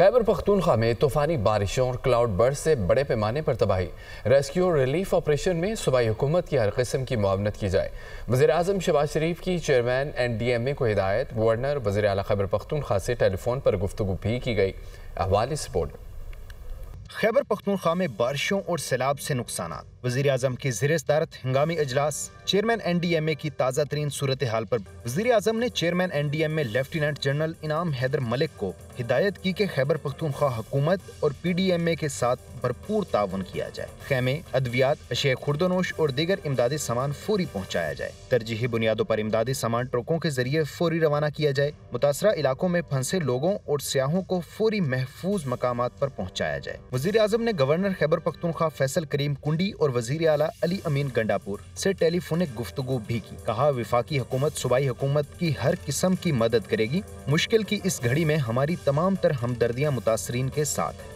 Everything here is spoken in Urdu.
خیبر پختونخوا میں طوفانی بارشوں اور کلاؤڈ برسٹ سے بڑے پیمانے پر تباہی۔ ریسکیو اور ریلیف آپریشن میں صوبائی حکومت کی ہر قسم کی معاونت کی جائے۔ وزیر اعظم شہباز شریف کی چیئرمین NDMA کو ہدایت۔ گورنر وزیر اعلیٰ خیبر پختونخوا سے ٹیلی فون پر گفتگو بھی کی گئی۔ احوال اس رپورٹ۔ خیبر پختونخوا میں بارشوں اور سیلاب سے نقصانات۔ وزیر اعظم کی زیر صدارت ہنگامی اجلاس۔ چیئرمین NDMA کی تازہ ترین صورتحال پر وزیر اعظم نے چیئرمین NDMA لیفٹیننٹ جنرل انعام حیدر ملک کو ہدایت کی کہ خیبر پختونخوا حکومت اور PDMA کے ساتھ بھرپور تعاون کیا جائے۔ خیمے، ادویات، اشیاء خوردونوش اور دیگر امدادی سامان فوری پہنچایا جائے۔ ترجیحی بنیادوں پر امدادی سامان ٹرکوں کے ذریعے فوری روانہ کیا جائے۔ متاثرہ علاقوں میں پھنسے لوگوں اور سیاحوں کو فوری محفوظ مقامات پر پہنچایا جائے۔ وزیر اعظم نے گورنر خیبر پختونخوا فیصل کریم کنڈی اور وزیر اعلیٰ علی امین گنڈاپور سے ٹیلی فونک گفتگو بھی کی۔ کہا وفاقی حکومت صوبائی حکومت کی ہر قسم کی مدد کرے گی۔ مشکل کی اس گھڑی میں ہماری تمام تر ہمدردیاں متاثرین کے ساتھ ہیں۔